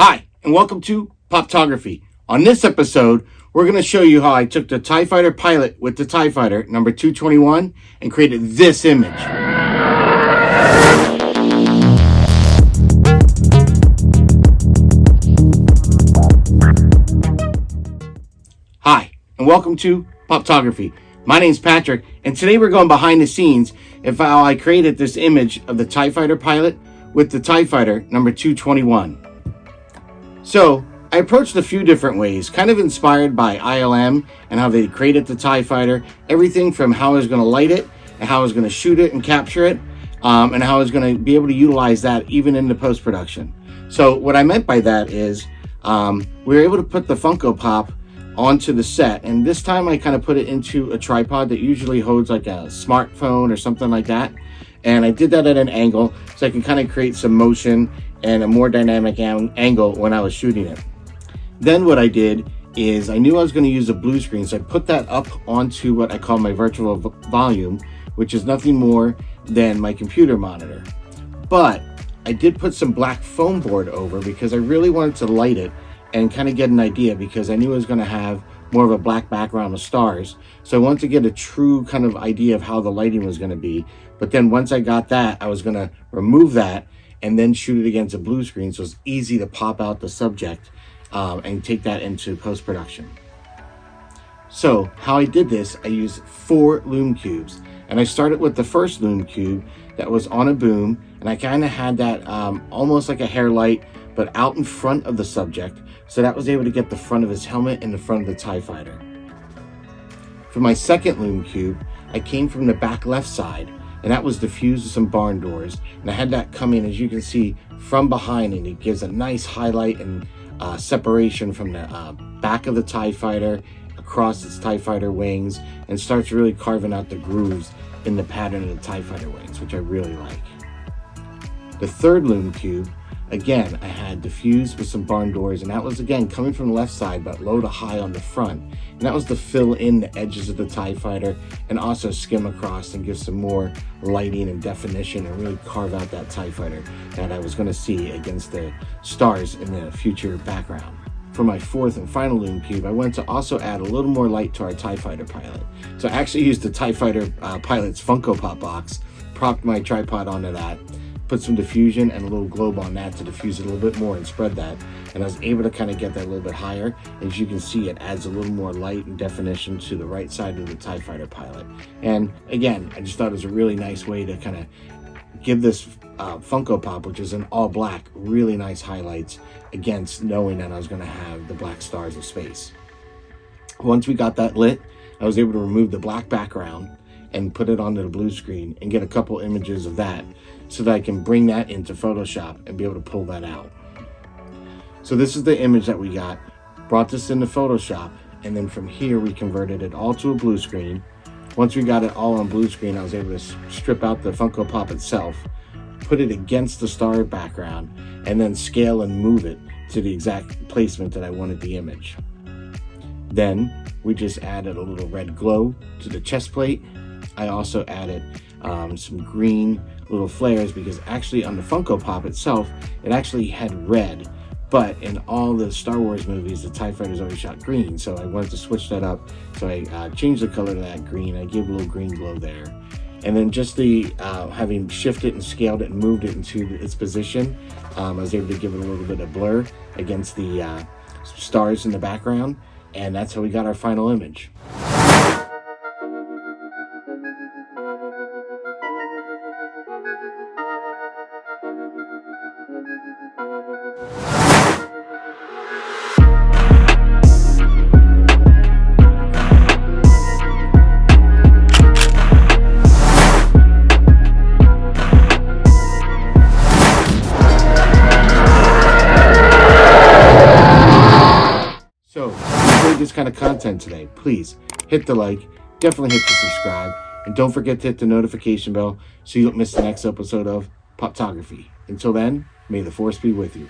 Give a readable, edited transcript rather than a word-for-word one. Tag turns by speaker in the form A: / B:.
A: Hi, and welcome to Poptography. On this episode, we're going to show you how I took the TIE Fighter pilot with the TIE Fighter number 221 and created this image. Hi, and welcome to Poptography. My name's Patrick, and today we're going behind the scenes of how I created this image of the TIE Fighter pilot with the TIE Fighter number 221. So, I approached a few different ways, kind of inspired by ILM and how they created the TIE Fighter. Everything from how I was going to light it, and how I was going to shoot it and capture it, and how I was going to be able to utilize that even in the post-production. So, what I meant by that is, we were able to put the Funko Pop onto the set, and this time I kind of put it into a tripod that usually holds like a smartphone or something like that. And I did that at an angle so I can kind of create some motion and a more dynamic angle when I was shooting it. Then what I did is I knew I was going to use a blue screen, so I put that up onto what I call my virtual volume, which is nothing more than my computer monitor. But I did put some black foam board over because I really wanted to light it and kind of get an idea, because I knew I was going to have more of a black background with stars. So I wanted to get a true kind of idea of how the lighting was going to be. But then once I got that, I was going to remove that and then shoot it against a blue screen, so it's easy to pop out the subject and take that into post-production. So how I did this, I used 4 loom cubes, and I started with the first loom cube that was on a boom, and I kind of had that almost like a hair light, but out in front of the subject, so that was able to get the front of his helmet and the front of the TIE Fighter. For my second loom cube, I came from the back left side, and that was diffused with some barn doors, and I had that come in, as you can see, from behind, and it gives a nice highlight and separation from the back of the TIE Fighter across its TIE Fighter wings, and starts really carving out the grooves in the pattern of the TIE Fighter wings, which I really like. The third loom cube, again, I had diffused with some barn doors, and that was again coming from the left side but low to high on the front, and that was to fill in the edges of the TIE Fighter and also skim across and give some more lighting and definition and really carve out that TIE Fighter that I was going to see against the stars in the future background. For my fourth and final loom cube, I wanted to also add a little more light to our TIE Fighter pilot. So I actually used the TIE Fighter pilot's Funko Pop box, propped my tripod onto that, put some diffusion and a little globe on that to diffuse it a little bit more and spread that, and I was able to kind of get that a little bit higher. As you can see, it adds a little more light and definition to the right side of the TIE Fighter pilot. And again, I just thought it was a really nice way to kind of give this Funko Pop, which is in all black, really nice highlights against knowing that I was going to have the black stars of space. Once we got that lit, I was able to remove the black background and put it onto the blue screen and get a couple images of that, so that I can bring that into Photoshop and be able to pull that out. So this is the image that we got, brought this into Photoshop, and then from here we converted it all to a blue screen. Once we got it all on blue screen, I was able to strip out the Funko Pop itself, put it against the star background, and then scale and move it to the exact placement that I wanted the image. Then we just added a little red glow to the chest plate. I also added some green little flares, because actually on the Funko Pop itself, it actually had red, but in all the Star Wars movies, the TIE Fighters always shot green, so I wanted to switch that up. So I changed the color to that green. I gave a little green glow there. And then just the having shifted and scaled it and moved it into its position, I was able to give it a little bit of blur against the stars in the background, and that's how we got our final image. So, if you enjoyed this kind of content today, please hit the like, definitely hit the subscribe, and don't forget to hit the notification bell so you don't miss the next episode of Poptography. Until then, may the force be with you.